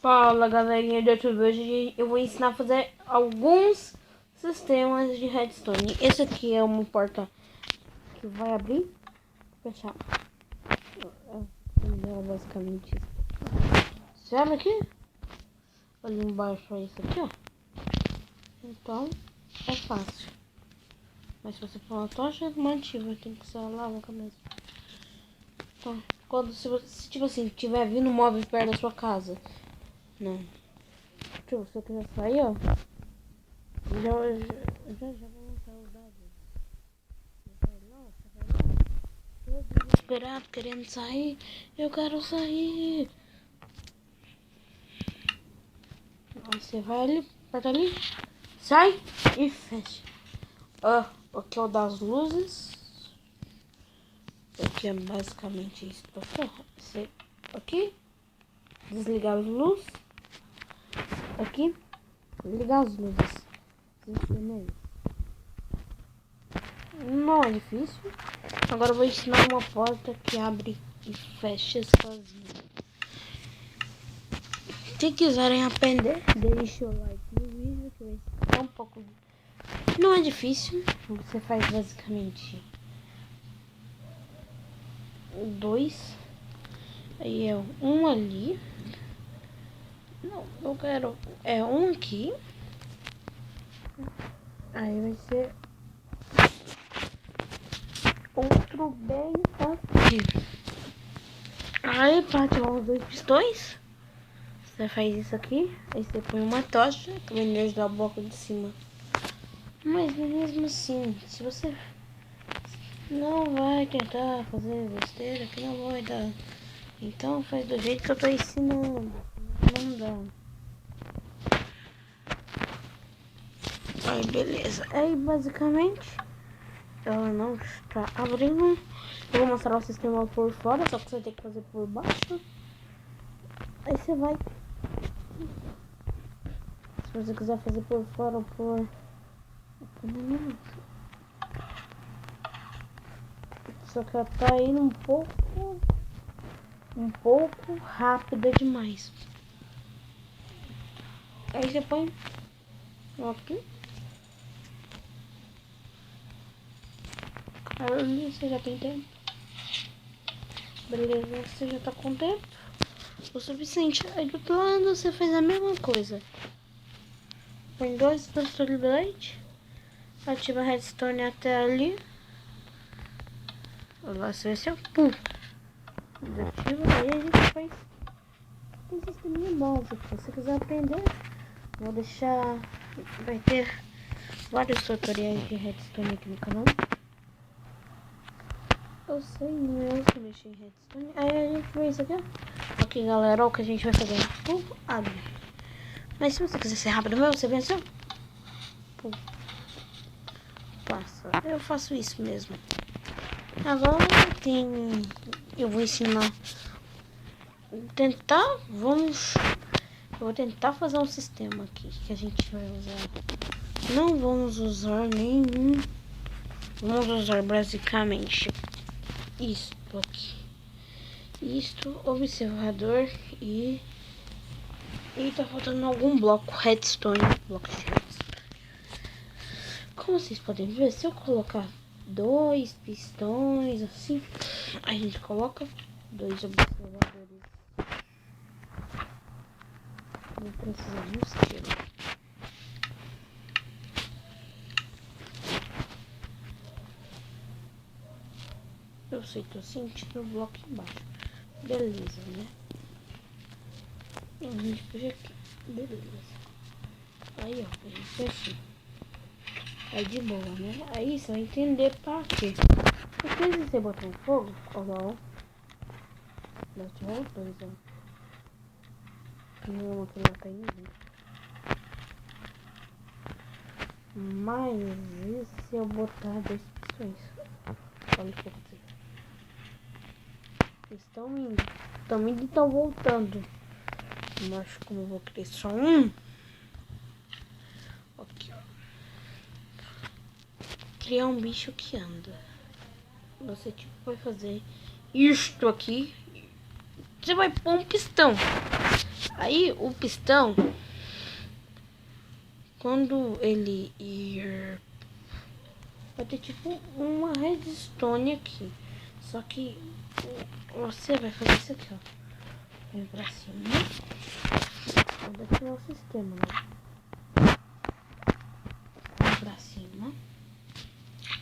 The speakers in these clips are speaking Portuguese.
Fala, galerinha do YouTube. Hoje eu vou ensinar a fazer alguns sistemas de redstone. Esse aqui é uma porta que vai abrir e fechar. Basicamente isso. Você abre aqui? Ali embaixo é isso aqui, ó. Então é fácil. Mas se você for uma tocha, mantiva, tem que ser a alavanca mesmo. Então, se tipo assim, tiver vindo um móvel perto da sua casa. Não. Se você quiser sair, ó. Já vou montar os dados. Você vai lá. Todo desesperado, querendo sair. Eu quero sair. Você vai ali, aperta ali. Sai e fecha. Aqui é o das luzes. Aqui é basicamente isso. Você aqui. Desligar as luzes. Aqui. Ligar as luzes. Não é difícil. Agora eu vou ensinar uma porta que abre e fecha sozinha. Se quiserem aprender, deixe o like no vídeo que vai ser um pouco. Não é difícil. Você faz basicamente dois. Aí é um ali. Não, eu quero um aqui. Aí vai ser outro bem aqui. Aí para ativar os dois pistões, você faz isso aqui. Aí você põe uma tocha que vai ajudar a boca de cima. Mas mesmo assim, se você não vai tentar fazer besteira, que não vai dar. Então faz do jeito que eu tô ensinando. Não dá. Aí beleza. Aí basicamente ela não está abrindo. Eu vou mostrar o sistema por fora, só que você tem que fazer por baixo. Aí você vai. Se você quiser fazer por fora ou por. Só que ela tá indo um pouco rápida demais. Aí você põe aqui. Aí você já tem tempo. Beleza, você já tá com tempo o suficiente. Aí do outro lado você faz a mesma coisa. Põe dois Stone Blade. Ativa a redstone até ali. Lá você vai ser o pum. Desativa, aí a gente faz um sisteminha bom. Se você quiser aprender, vou deixar. Vai ter vários tutoriais de redstone aqui no canal. Eu sei mesmo mexer em redstone. Aí a gente faz isso aqui, ó. Ok, galera, olha o que a gente vai fazer. Pum, abre. Mas se você quiser ser rápido mesmo, você venceu. Pum. Passa. Eu faço isso mesmo. Agora eu vou ensinar. Eu vou tentar fazer um sistema aqui que a gente vai usar. Não vamos usar nenhum. Vamos usar basicamente isto aqui. Isto, observador e tá faltando algum bloco redstone, bloco de redstone. Como vocês podem ver, se eu colocar dois pistões assim, a gente coloca dois observadores. Vou precisar de um estilo. Eu sei, tô sentindo o bloco embaixo. Beleza, né? E a gente puxa aqui. Beleza. Aí, ó, a gente fez assim. É de boa, né? Aí você vai entender pra quê. Porque se você botar um fogo, ó. Nós tivemos dois, ó. Não, aqui não tem ninguém. Mas e se eu botar dois pistões? Olha o que eu fiz. Eles estão indo e estão voltando. Mas como eu vou querer só um. Aqui, ó. Criar um bicho que anda. Você tipo vai fazer isto aqui. Você vai pôr um pistão. Aí o pistão, quando ele ir, vai ter tipo uma redstone aqui. Só que você vai fazer isso aqui, ó. Vem pra cima. Vou ativar o sistema, né? Vem pra cima.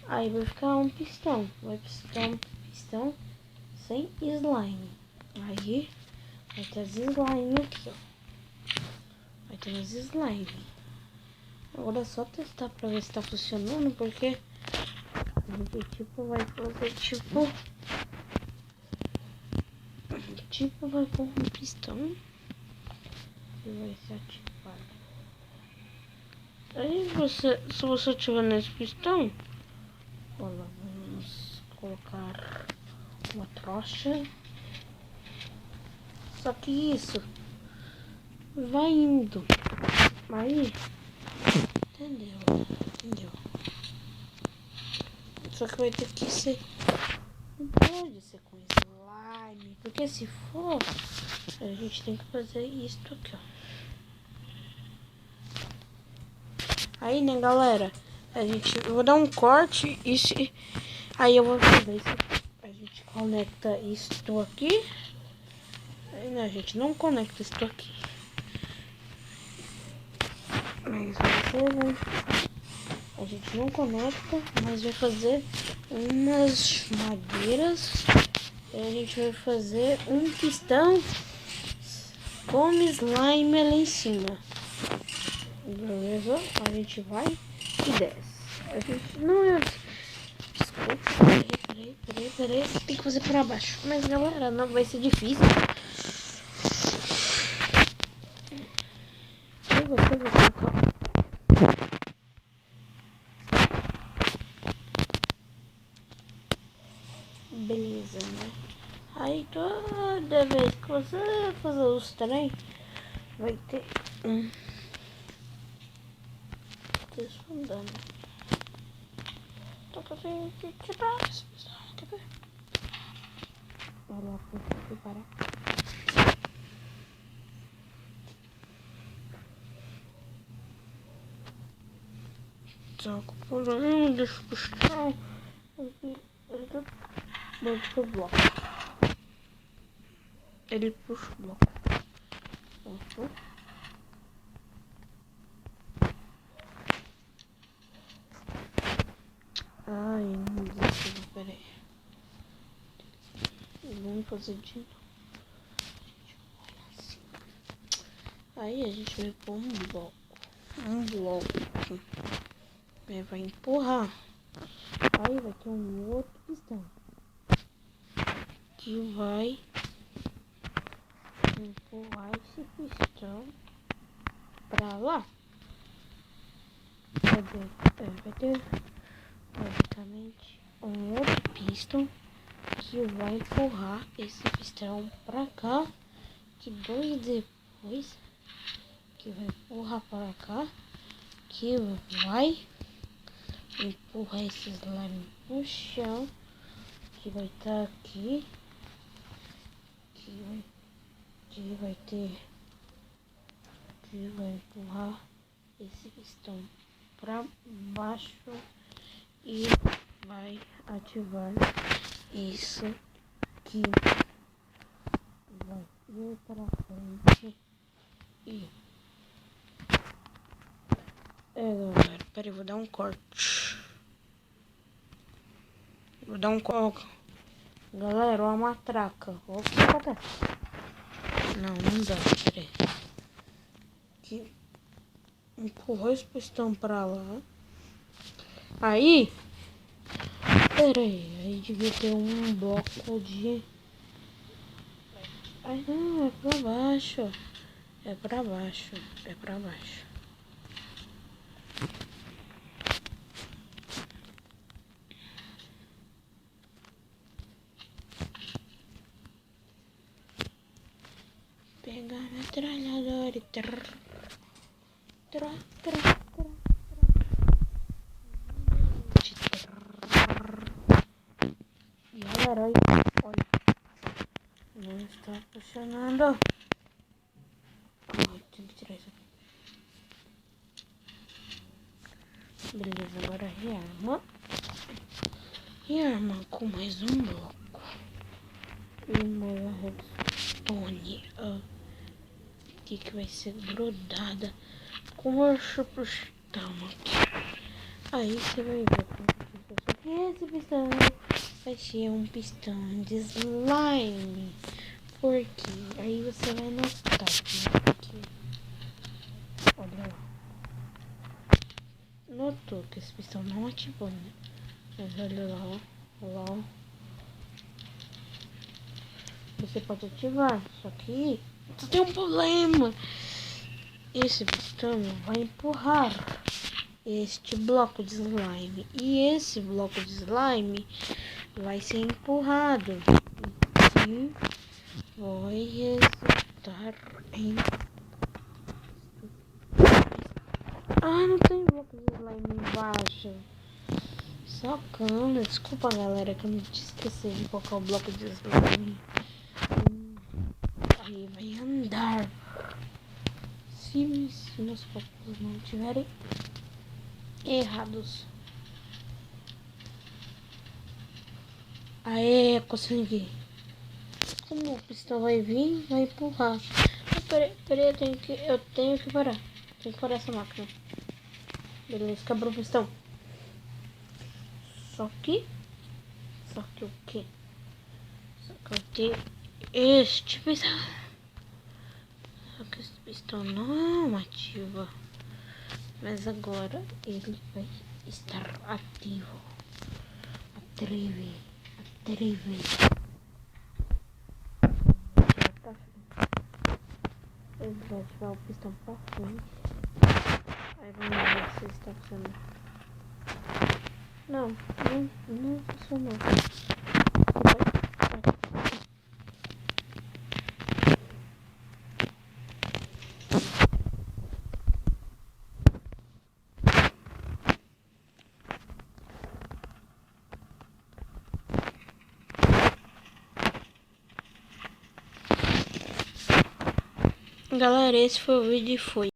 Aí vai ficar um pistão. Vai ficar um pistão sem slime. Aí vai ter as slime aqui, ó. Vai ter as slime. Agora é só testar pra ver se tá funcionando, porque tipo vai fazer tipo vai pôr um pistão e vai se ativar. Aí se você ativar nesse pistão, olha, vamos colocar uma trouxa. Só que isso vai indo. Aí, entendeu? Só que vai ter que ser, não pode ser com slime, porque se for, a gente tem que fazer isso aqui, ó. Aí, né, galera, eu vou dar um corte e aí eu vou fazer isso. A gente conecta isto aqui. Aí, né, a gente não conecta isto aqui. Mas a gente não conecta, mas vai fazer umas madeiras. E a gente vai fazer um pistão com slime lá em cima. Beleza? A gente vai e desce. A gente não é... Desculpa, peraí. Tem que fazer pra baixo. Mas, galera, não vai ser difícil. Eu vou colocar. Beleza, né? Aí toda vez que você fazer os trem, vai ter desfundando. Então eu tenho que tirar esse pistão. Quer ver? Olha lá, vou parar. Tá com problema, deixa o pistão. Ele puxa o bloco. Ele puxa o bloco. Ai, não deixa, peraí. Vamos fazer de novo. Aí a gente vai pôr um bloco. Aí vai empurrar. Aí vai ter um outro pistão que vai empurrar esse pistão pra lá. Vai ter basicamente um outro pistão que vai empurrar esse pistão pra cá, que dois depois que vai empurrar para cá, que vai empurrar esse slime no chão, que vai estar aqui, que vai empurrar esse pistão para baixo e vai ativar isso que vai ir para frente e galera, peraí, vou dar um corte. Galera, uma matraca. O que acontece? Não dá, peraí. Que empurrou esse pistão pra lá. Aí, aí devia ter um bloco de... Ai, não, é pra baixo. É pra baixo. Pegar a metralhadora e E galera, olha, não está funcionando. Rearma. Rearma com mais um bloco. E mais a redstone aqui que vai ser grudada com o pistão aqui. Aí você vai ver como que esse pistão vai ser um pistão de slime. Porque aí você vai notar que olha lá. Notou que esse pistão não ativou, né? Mas olha lá, ó. Você pode ativar, só que tem um problema. Esse pistão vai empurrar este bloco de slime. E esse bloco de slime vai ser empurrado. E vai resultar em... Ah, não tem bloco de slime embaixo. Sacana. Desculpa, galera, que eu não te esqueci de colocar o bloco de slime. Aí vai andar. Se meus cálculos não estiverem errados. Aê, consegui. Como o pistão vai vir, vai empurrar. Peraí, eu tenho que parar. Tem que parar essa máquina. Beleza, quebrou o pistão. Só que o quê? Só que eu tenho este pistão. Só que esse pistão não ativa. Mas agora ele vai estar ativo. Atreve. Ele vai ativar o pistão pra frente. Aí vamos ver se está funcionando. Não funcionou. Galera, esse foi o vídeo e foi.